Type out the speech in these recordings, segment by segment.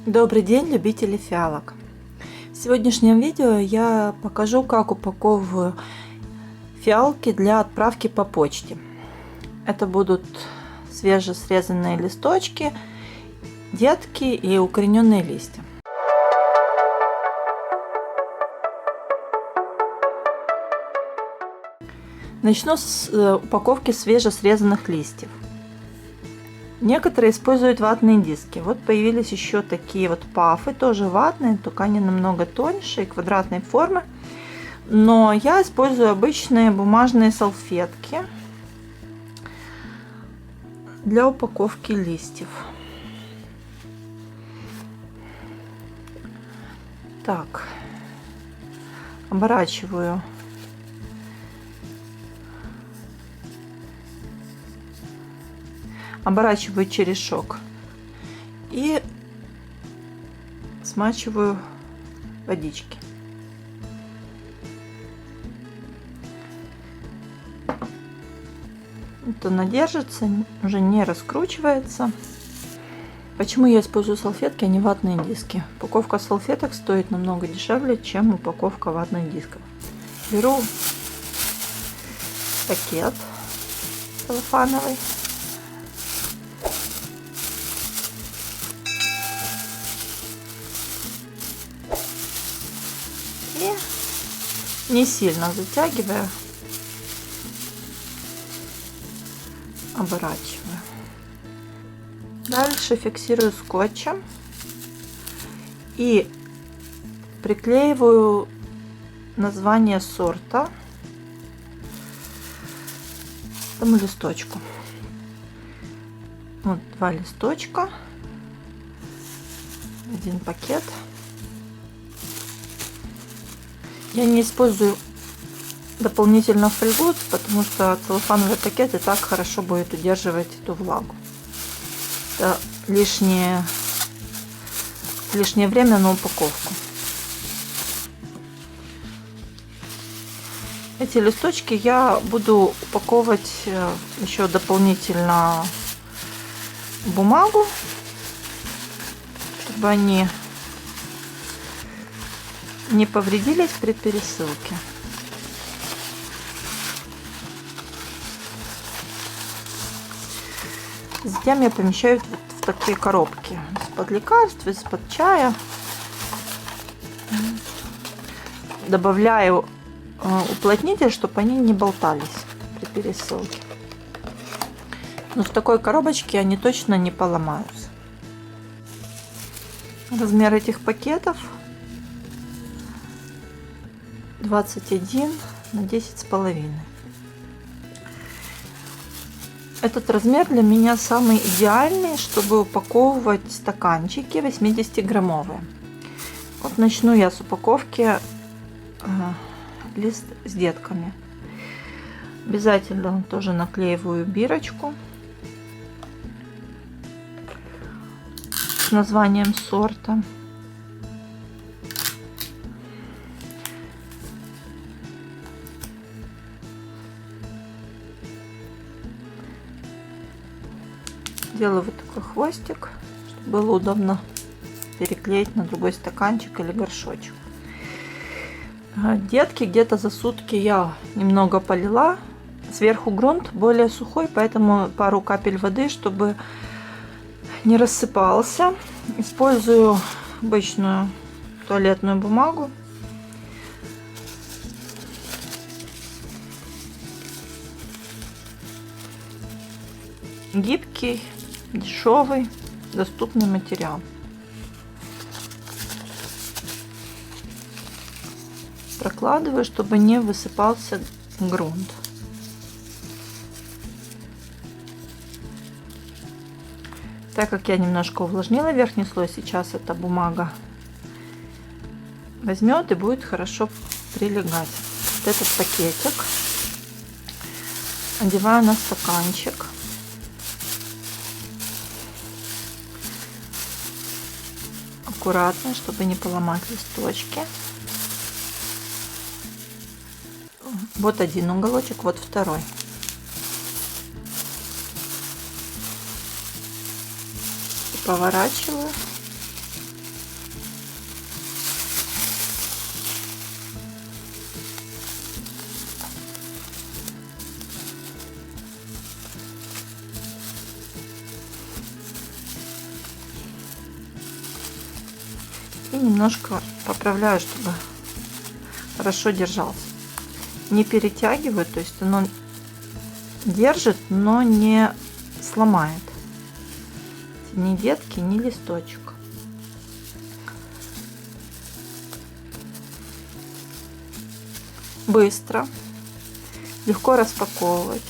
Добрый день, любители фиалок! В сегодняшнем видео я покажу, как упаковываю фиалки для отправки по почте. Это будут свежесрезанные листочки, детки и укорененные листья. Начну с упаковки свежесрезанных листьев. Некоторые используют ватные диски. Вот появились еще такие вот пафы, тоже ватные, только они намного тоньше и квадратной формы. Но я использую обычные бумажные салфетки для упаковки листьев. Так, оборачиваю черешок и смачиваю водички. Вот она держится, уже не раскручивается. Почему я использую салфетки, а не ватные диски? Упаковка салфеток стоит намного дешевле, чем упаковка ватных дисков. Беру пакет целлофановый. Не сильно затягивая, оборачиваю. Дальше фиксирую скотчем и приклеиваю название сорта к этому листочку. Вот 2 листочка, один пакет. Я не использую дополнительно фольгу, потому что целлофановый пакет и так хорошо будет удерживать эту влагу. Это лишнее время на упаковку. Эти листочки я буду упаковывать еще дополнительно в бумагу, чтобы они не повредились при пересылке. Затем я помещаю вот в такие коробки из-под лекарств, из-под чая. Добавляю уплотнитель, чтобы они не болтались при пересылке. Но в такой коробочке они точно не поломаются. Размер этих пакетов 21 на 10,5. Этот размер для меня самый идеальный, чтобы упаковывать стаканчики 80-граммовые. Вот начну я с упаковки лист с детками. Обязательно тоже наклеиваю бирочку с названием сорта. Делаю вот такой хвостик, чтобы было удобно переклеить на другой стаканчик или горшочек. Детки где-то за сутки я немного полила. Сверху грунт более сухой, поэтому пару капель воды, чтобы не рассыпался. Использую обычную туалетную бумагу. Гибкий, дешевый, доступный материал. Прокладываю, чтобы не высыпался грунт. Так как я немножко увлажнила верхний слой, сейчас эта бумага возьмет и будет хорошо прилегать. Вот этот пакетик одеваю на стаканчик. Аккуратно, чтобы не поломать листочки. Вот один уголочек, вот второй. Поворачиваю. И немножко поправляю, чтобы хорошо держался. Не перетягиваю, то есть оно держит, но не сломает ни ветки, ни листочек. Быстро, легко распаковывать.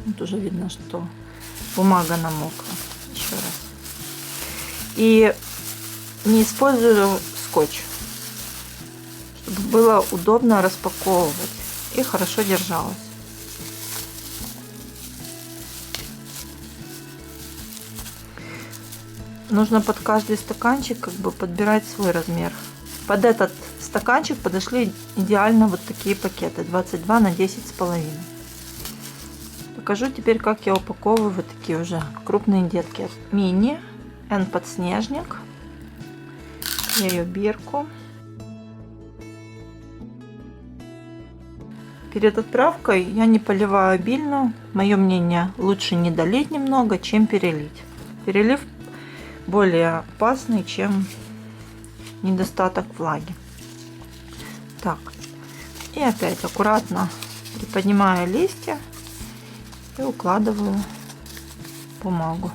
Вот уже видно, что бумага намокла. Еще раз. И не использую скотч, чтобы было удобно распаковывать и хорошо держалось. Нужно под каждый стаканчик как бы подбирать свой размер. Под этот стаканчик подошли идеально вот такие пакеты 22 на 10,5. Покажу теперь, как я упаковываю вот такие уже крупные детки. Мини N подснежник. Ее бирку. Перед отправкой я не поливаю обильно. Мое мнение, лучше не долить немного, чем перелить. Перелив более опасный, чем недостаток влаги. Так, и опять аккуратно приподнимаю листья и укладываю бумагу.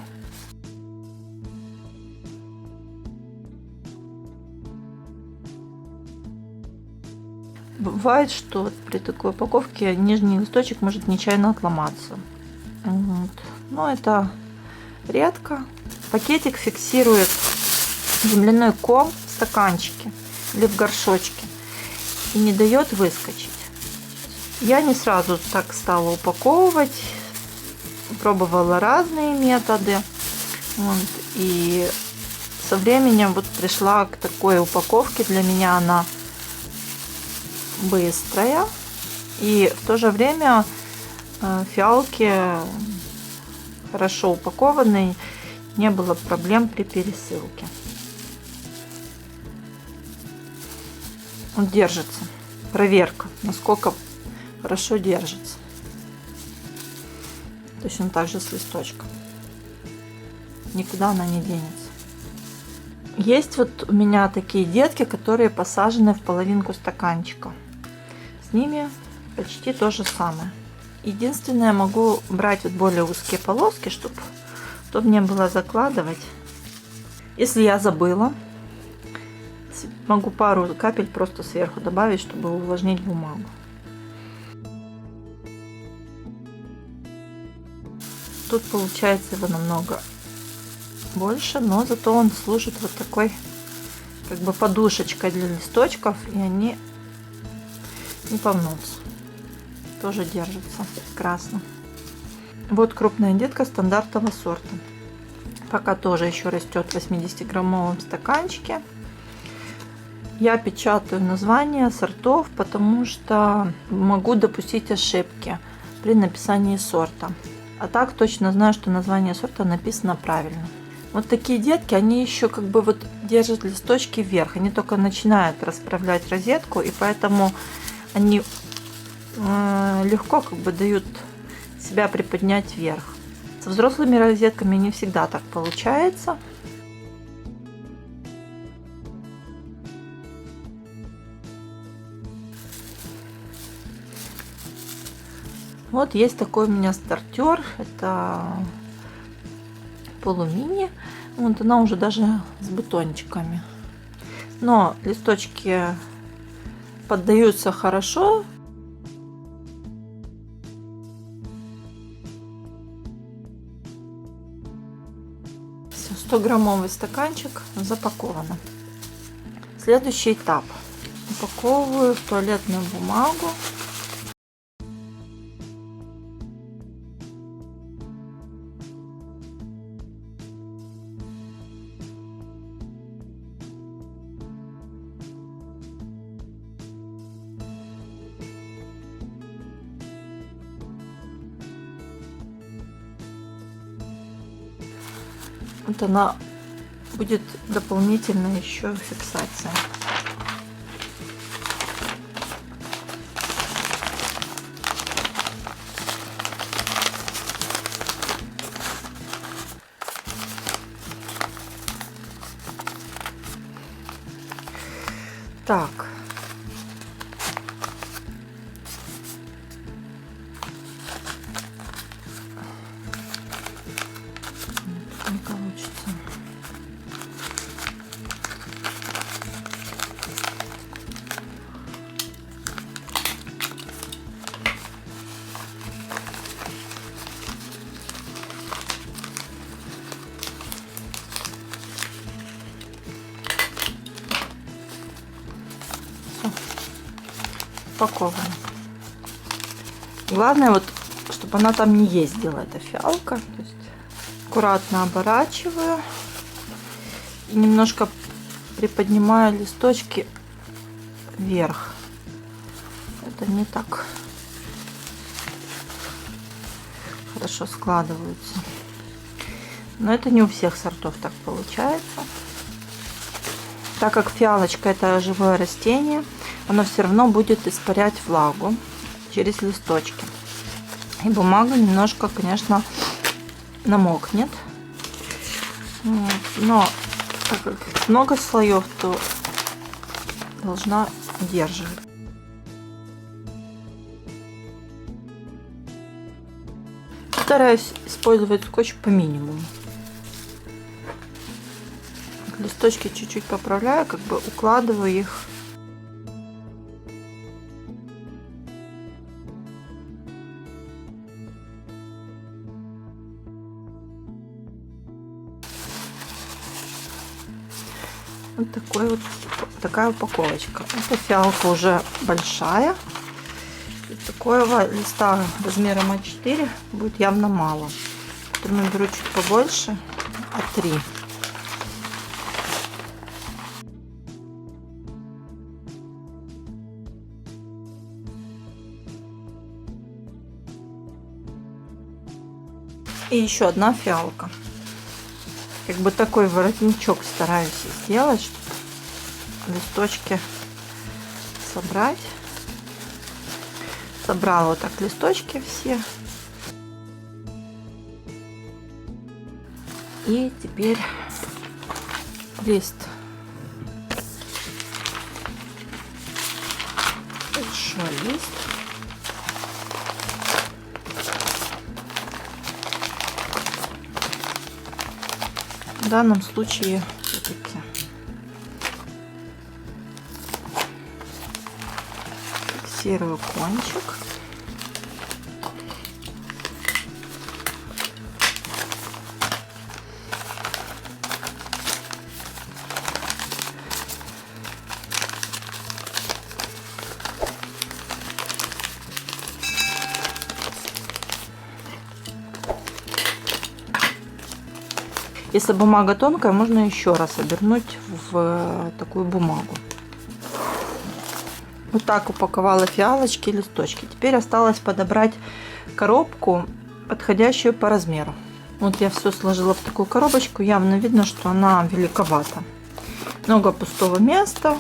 Бывает, что при такой упаковке нижний листочек может нечаянно отломаться. Вот. Но это редко. Пакетик фиксирует земляной ком в стаканчике или в горшочке и не дает выскочить. Я не сразу так стала упаковывать, пробовала разные методы, вот, и со временем вот пришла к такой упаковке. Для меня она быстрая, и в то же время фиалки хорошо упакованные, не было проблем при пересылке. Он держится. Проверка, насколько хорошо держится. Точно так же с листочком. Никуда она не денется. Есть вот у меня такие детки, которые посажены в половинку стаканчика. С ними почти то же самое. Единственное, могу брать вот более узкие полоски, чтобы удобнее было закладывать. Если я забыла, могу пару капель просто сверху добавить, чтобы увлажнить бумагу. Тут получается его намного больше, но зато он служит вот такой как бы подушечкой для листочков, и они не помнутся. Тоже держится прекрасно. Вот крупная детка стандартного сорта. Пока тоже еще растет в 80-граммовом стаканчике. Я печатаю названия сортов, потому что могу допустить ошибки при написании сорта. А так точно знаю, что название сорта написано правильно. Вот такие детки, они еще как бы вот держат листочки вверх. Они только начинают расправлять розетку, и поэтому они легко как бы дают себя приподнять вверх. Со взрослыми розетками не всегда так получается. Вот есть такой у меня стартер. Это полумини. Вот она уже даже с бутончиками. Но листочки поддаются хорошо. 100-граммовый стаканчик запаковано. Следующий этап. Упаковываю в туалетную бумагу. Вот она будет дополнительно еще фиксация. Так. Не получится. Упакована. Главное, вот, чтобы она там не ездила, эта фиалка. То есть аккуратно оборачиваю и немножко приподнимаю листочки вверх. Это не так хорошо складываются. Но это не у всех сортов так получается. Так как фиалочка это живое растение, оно все равно будет испарять влагу через листочки. И бумага немножко, конечно, намокнет. Вот. Но так как много слоев, то должна удерживать. Стараюсь использовать скотч по минимуму. Листочки чуть-чуть поправляю, как бы укладываю их. Вот такая упаковочка. Эта фиалка уже большая. И такого листа размером А4 будет явно мало. Поэтому беру чуть побольше, А3. И еще одна фиалка. Как бы такой воротничок стараюсь сделать, чтобы листочки собрать. Собрала вот так листочки все. И теперь лист. Большой лист. В данном случае все-таки фиксирую кончик. Если бумага тонкая, можно еще раз обернуть в такую бумагу. Вот так упаковала фиалочки и листочки. Теперь осталось подобрать коробку, подходящую по размеру. Вот я все сложила в такую коробочку. Явно видно, что она великовата. Много пустого места.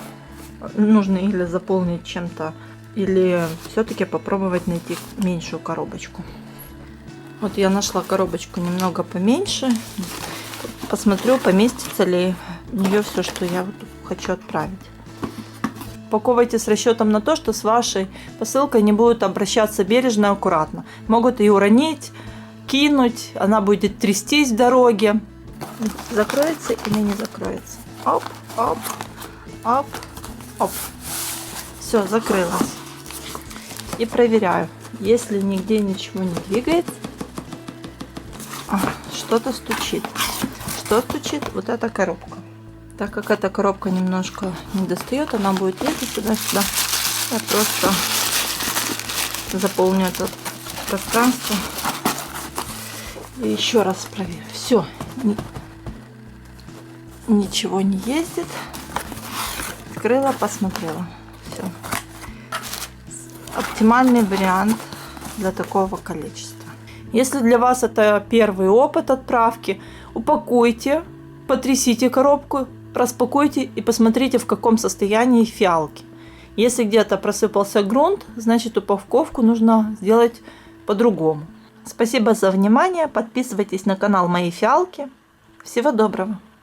Нужно или заполнить чем-то, или все-таки попробовать найти меньшую коробочку. Вот я нашла коробочку немного поменьше. Посмотрю, поместится ли в нее все, что я вот хочу отправить. Упаковывайте с расчетом на то, что с вашей посылкой не будут обращаться бережно и аккуратно. Могут ее уронить, кинуть, она будет трястись в дороге. Закроется или не закроется? Оп, оп, оп, оп. Все, закрылась. И проверяю, если нигде ничего не двигается, что-то стучит. Что стучит? Вот эта коробка. Так как эта коробка немножко не достает, она будет ездить туда-сюда. Я просто заполню это пространство. И еще раз проверю. Все. Ничего не ездит. Открыла, посмотрела. Все. Оптимальный вариант для такого количества. Если для вас это первый опыт отправки, упакуйте, потрясите коробку, распакуйте и посмотрите, в каком состоянии фиалки. Если где-то просыпался грунт, значит упаковку нужно сделать по-другому. Спасибо за внимание. Подписывайтесь на канал Мои фиалки. Всего доброго!